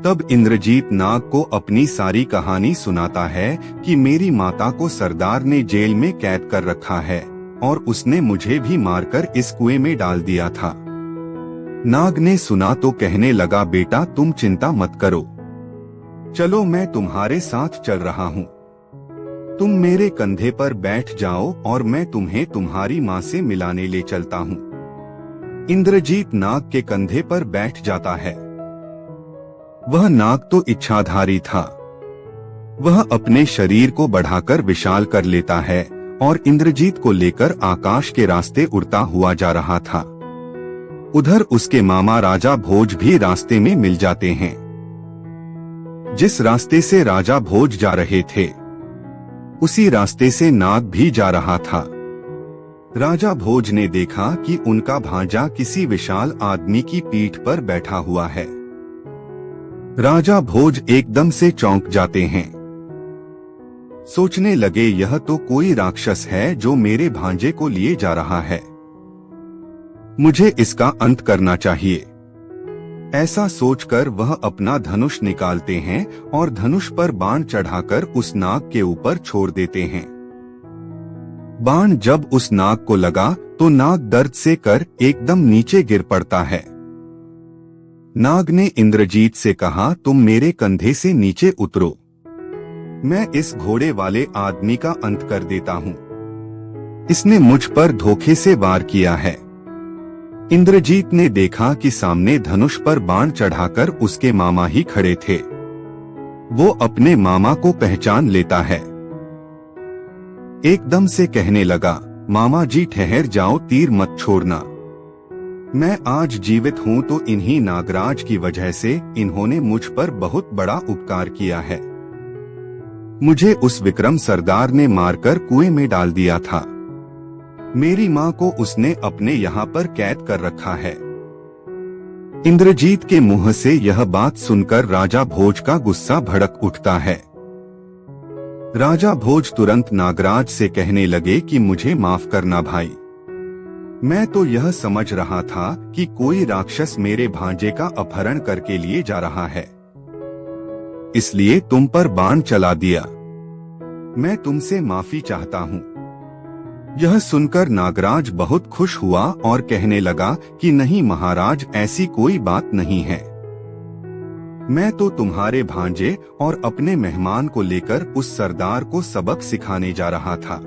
Speaker 1: तब इंद्रजीत नाग को अपनी सारी कहानी सुनाता है कि मेरी माता को सरदार ने जेल में कैद कर रखा है और उसने मुझे भी मारकर इस कुएं में डाल दिया था। नाग ने सुना तो कहने लगा, बेटा तुम चिंता मत करो, चलो मैं तुम्हारे साथ चल रहा हूँ। तुम मेरे कंधे पर बैठ जाओ और मैं तुम्हें तुम्हारी माँ से मिलाने ले चलता हूँ। इंद्रजीत नाग के कंधे पर बैठ जाता है। वह नाग तो इच्छाधारी था। वह अपने शरीर को बढ़ाकर विशाल कर लेता है और इंद्रजीत को लेकर आकाश के रास्ते उड़ता हुआ जा रहा था। उधर उसके मामा राजा भोज भी रास्ते में मिल जाते हैं। जिस रास्ते से राजा भोज जा रहे थे उसी रास्ते से नाग भी जा रहा था। राजा भोज ने देखा कि उनका भांजा किसी विशाल आदमी की पीठ पर बैठा हुआ है। राजा भोज एकदम से चौंक जाते हैं। सोचने लगे, यह तो कोई राक्षस है जो मेरे भांजे को लिए जा रहा है, मुझे इसका अंत करना चाहिए। ऐसा सोचकर वह अपना धनुष निकालते हैं और धनुष पर बाण चढ़ाकर उस नाग के ऊपर छोड़ देते हैं। बाण जब उस नाग को लगा तो नाग दर्द से कर एकदम नीचे गिर पड़ता है। नाग ने इंद्रजीत से कहा, तुम मेरे कंधे से नीचे उतरो, मैं इस घोड़े वाले आदमी का अंत कर देता हूं। इसने मुझ पर धोखे से वार किया है। इंद्रजीत ने देखा कि सामने धनुष पर बाण चढ़ाकर उसके मामा ही खड़े थे। वो अपने मामा को पहचान लेता है। एकदम से कहने लगा, मामा जी ठहर जाओ, तीर मत छोड़ना। मैं आज जीवित हूं तो इन्हीं नागराज की वजह से। इन्होंने मुझ पर बहुत बड़ा उपकार किया है। मुझे उस विक्रम सरदार ने मारकर कुएं में डाल दिया था। मेरी माँ को उसने अपने यहाँ पर कैद कर रखा है। इंद्रजीत के मुंह से यह बात सुनकर राजा भोज का गुस्सा भड़क उठता है। राजा भोज तुरंत नागराज से कहने लगे कि मुझे माफ करना भाई। मैं तो यह समझ रहा था कि कोई राक्षस मेरे भांजे का अपहरण करके लिए जा रहा है, इसलिए तुम पर बाण चला दिया। मैं तुमसे माफी चाहता हूँ। यह सुनकर नागराज बहुत खुश हुआ और कहने लगा कि नहीं महाराज, ऐसी कोई बात नहीं है। मैं तो तुम्हारे भांजे और अपने मेहमान को लेकर उस सरदार को सबक सिखाने जा रहा था।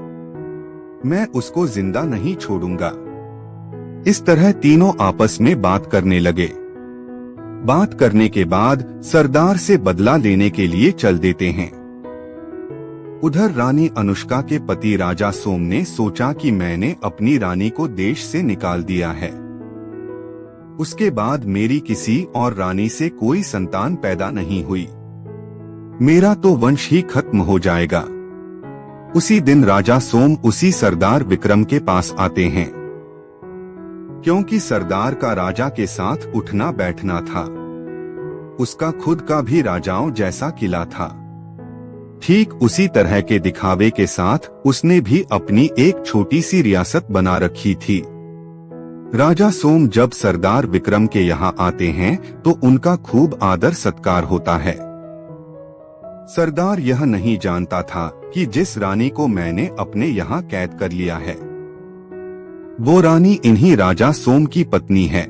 Speaker 1: मैं उसको जिंदा नहीं छोड़ूंगा। इस तरह तीनों आपस में बात करने लगे। बात करने के बाद सरदार से बदला लेने के लिए चल देते हैं। उधर रानी अनुष्का के पति राजा सोम ने सोचा कि मैंने अपनी रानी को देश से निकाल दिया है, उसके बाद मेरी किसी और रानी से कोई संतान पैदा नहीं हुई, मेरा तो वंश ही खत्म हो जाएगा। उसी दिन राजा सोम उसी सरदार विक्रम के पास आते हैं, क्योंकि सरदार का राजा के साथ उठना बैठना था। उसका खुद का भी राजाओं जैसा किला था। ठीक उसी तरह के दिखावे के साथ उसने भी अपनी एक छोटी सी रियासत बना रखी थी। राजा सोम जब सरदार विक्रम के यहाँ आते हैं तो उनका खूब आदर सत्कार होता है। सरदार यह नहीं जानता था कि जिस रानी को मैंने अपने यहाँ कैद कर लिया है, वो रानी इन्हीं राजा सोम की पत्नी है।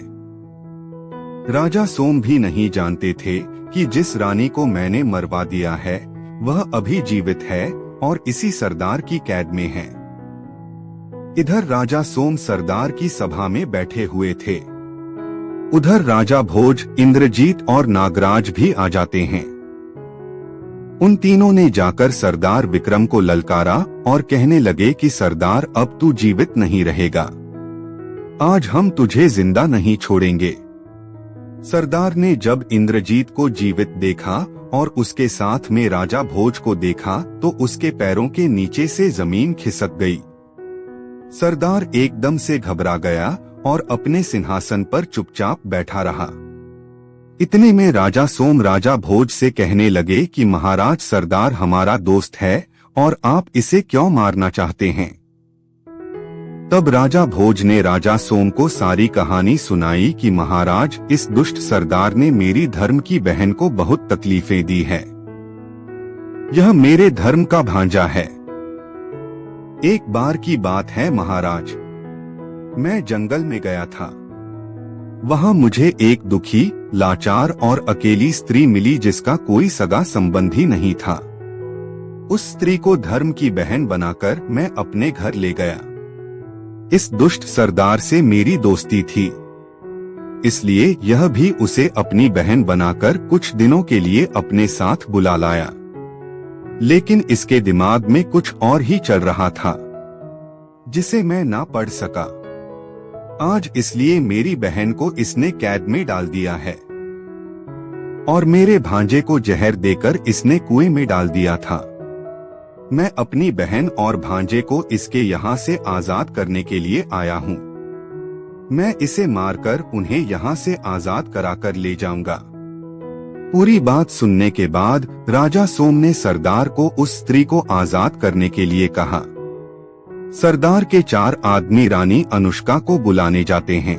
Speaker 1: राजा सोम भी नहीं जानते थे कि जिस रानी को मैंने मरवा दिया है वह अभी जीवित है और इसी सरदार की कैद में है। इधर राजा सोम सरदार की सभा में बैठे हुए थे। उधर राजा भोज, इंद्रजीत और नागराज भी आ जाते हैं। उन तीनों ने जाकर सरदार विक्रम को ललकारा और कहने लगे कि सरदार, अब तू जीवित नहीं रहेगा, आज हम तुझे जिंदा नहीं छोड़ेंगे। सरदार ने जब इंद्रजीत को जीवित देखा और उसके साथ में राजा भोज को देखा तो उसके पैरों के नीचे से जमीन खिसक गई। सरदार एकदम से घबरा गया और अपने सिंहासन पर चुपचाप बैठा रहा। इतने में राजा सोम राजा भोज से कहने लगे कि महाराज, सरदार हमारा दोस्त है और आप इसे क्यों मारना चाहते हैं। तब राजा भोज ने राजा सोम को सारी कहानी सुनाई कि महाराज, इस दुष्ट सरदार ने मेरी धर्म की बहन को बहुत तकलीफें दी है। यह मेरे धर्म का भांजा है। एक बार की बात है महाराज, मैं जंगल में गया था। वहां मुझे एक दुखी, लाचार और अकेली स्त्री मिली जिसका कोई सगा संबंधी नहीं था। उस स्त्री को धर्म की बहन बनाकर मैं अपने घर ले गया। इस दुष्ट सरदार से मेरी दोस्ती थी, इसलिए यह भी उसे अपनी बहन बनाकर कुछ दिनों के लिए अपने साथ बुला लाया। लेकिन इसके दिमाग में कुछ और ही चल रहा था, जिसे मैं ना पढ़ सका। आज इसलिए मेरी बहन को इसने कैद में डाल दिया है और मेरे भांजे को जहर देकर इसने कुएं में डाल दिया था। मैं अपनी बहन और भांजे को इसके यहाँ से आजाद करने के लिए आया हूँ। मैं इसे मारकर उन्हें यहाँ से आजाद कराकर ले जाऊंगा। पूरी बात सुनने के बाद राजा सोम ने सरदार को उस स्त्री को आजाद करने के लिए कहा। सरदार के 4 आदमी रानी अनुष्का को बुलाने जाते हैं।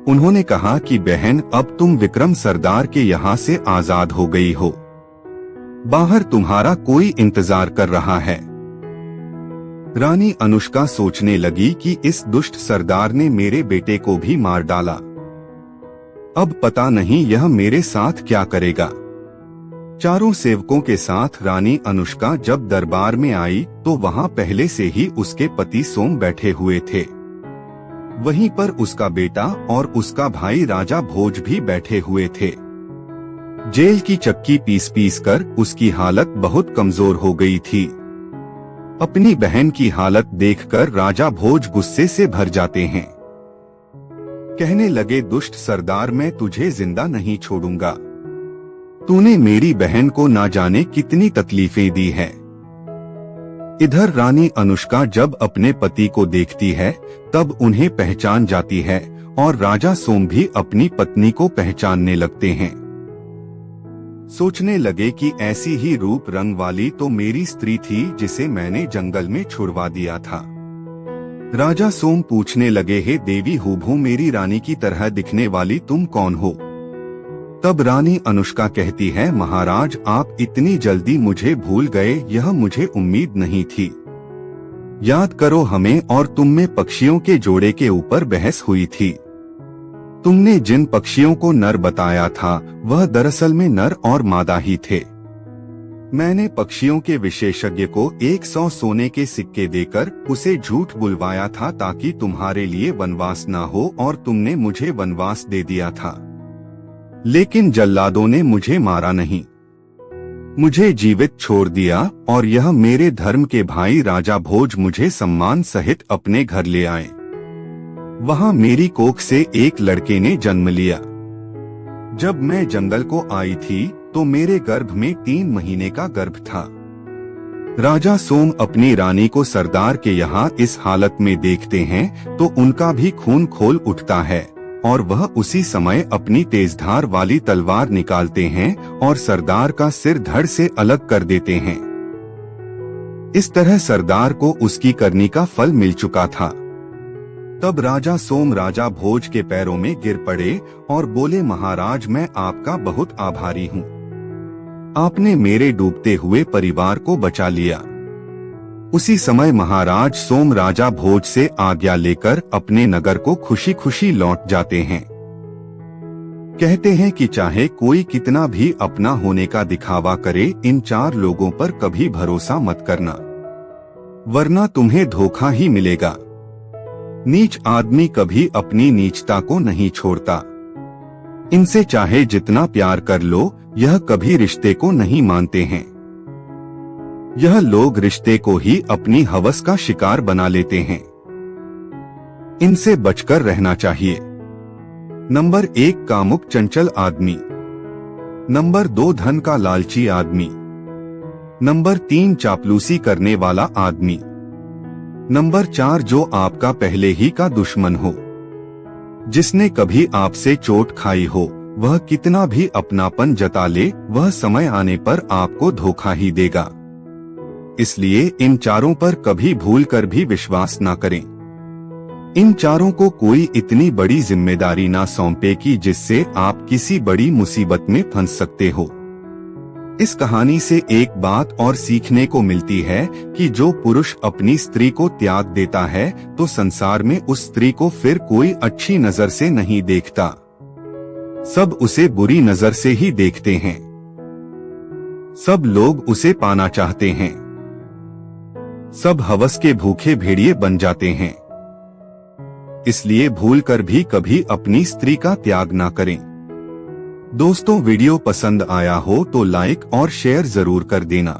Speaker 1: उन्होंने कहा कि बहन, अब तुम विक्रम सरदार के यहाँ से आजाद हो गई हो, बाहर तुम्हारा कोई इंतजार कर रहा है। रानी अनुष्का सोचने लगी कि इस दुष्ट सरदार ने मेरे बेटे को भी मार डाला। अब पता नहीं यह मेरे साथ क्या करेगा। चारों सेवकों के साथ रानी अनुष्का जब दरबार में आई तो वहां पहले से ही उसके पति सोम बैठे हुए थे। वहीं पर उसका बेटा और उसका भाई राजा भोज भी बैठे हुए थे। जेल की चक्की पीस पीस कर उसकी हालत बहुत कमजोर हो गई थी। अपनी बहन की हालत देखकर राजा भोज गुस्से से भर जाते हैं। कहने लगे, दुष्ट सरदार, मैं तुझे जिंदा नहीं छोड़ूंगा। तूने मेरी बहन को ना जाने कितनी तकलीफें दी है। इधर रानी अनुष्का जब अपने पति को देखती है तब उन्हें पहचान जाती है और राजा सोम भी अपनी पत्नी को पहचानने लगते हैं। सोचने लगे कि ऐसी ही रूप रंग वाली तो मेरी स्त्री थी जिसे मैंने जंगल में छुड़वा दिया था। राजा सोम पूछने लगे, हे देवी हूबहू मेरी रानी की तरह दिखने वाली तुम कौन हो? तब रानी अनुष्का कहती है, महाराज आप इतनी जल्दी मुझे भूल गए, यह मुझे उम्मीद नहीं थी। याद करो हमें और तुम में पक्षियों के जोड़े के ऊपर बहस हुई थी। तुमने जिन पक्षियों को नर बताया था वह दरअसल में नर और मादा ही थे। मैंने पक्षियों के विशेषज्ञ को 100 सोने के सिक्के देकर उसे झूठ बुलवाया था ताकि तुम्हारे लिए वनवास ना हो और तुमने मुझे वनवास दे दिया था। लेकिन जल्लादों ने मुझे मारा नहीं, मुझे जीवित छोड़ दिया और यह मेरे धर्म के भाई राजा भोज मुझे सम्मान सहित अपने घर ले आए। वहां मेरी कोख से एक लड़के ने जन्म लिया। जब मैं जंगल को आई थी तो मेरे गर्भ में 3 महीने का गर्भ था। राजा सोम अपनी रानी को सरदार के यहाँ इस हालत में देखते हैं तो उनका भी खून खोल उठता है और वह उसी समय अपनी तेजधार वाली तलवार निकालते हैं और सरदार का सिर धड़ से अलग कर देते हैं। इस तरह सरदार को उसकी करनी का फल मिल चुका था। तब राजा सोम राजा भोज के पैरों में गिर पड़े और बोले, महाराज मैं आपका बहुत आभारी हूँ। आपने मेरे डूबते हुए परिवार को बचा लिया। उसी समय महाराज सोम राजा भोज से आज्ञा लेकर अपने नगर को खुशी खुशी लौट जाते हैं। कहते हैं कि चाहे कोई कितना भी अपना होने का दिखावा करे, इन 4 लोगों पर कभी भरोसा मत करना, वरना तुम्हें धोखा ही मिलेगा। नीच आदमी कभी अपनी नीचता को नहीं छोड़ता। इनसे चाहे जितना प्यार कर लो, यह कभी रिश्ते को नहीं मानते हैं। यह लोग रिश्ते को ही अपनी हवस का शिकार बना लेते हैं। इनसे बचकर रहना चाहिए। नंबर 1 कामुक चंचल आदमी। नंबर 2 धन का लालची आदमी। नंबर 3 चापलूसी करने वाला आदमी। नंबर 4 जो आपका पहले ही का दुश्मन हो। जिसने कभी आपसे चोट खाई हो, वह कितना भी अपनापन जता ले, वह समय आने पर आपको धोखा ही देगा। इसलिए इन 4 पर कभी भूल कर भी विश्वास ना करें। इन 4 को कोई इतनी बड़ी जिम्मेदारी ना सौंपे कि जिससे आप किसी बड़ी मुसीबत में फंस सकते हो। इस कहानी से एक बात और सीखने को मिलती है कि जो पुरुष अपनी स्त्री को त्याग देता है तो संसार में उस स्त्री को फिर कोई अच्छी नजर से नहीं देखता। सब उसे बुरी नजर से ही देखते हैं। सब लोग उसे पाना चाहते हैं। सब हवस के भूखे भेड़िए बन जाते हैं। इसलिए भूलकर भी कभी अपनी स्त्री का त्याग ना करें। दोस्तों, वीडियो पसंद आया हो तो लाइक और शेयर जरूर कर देना।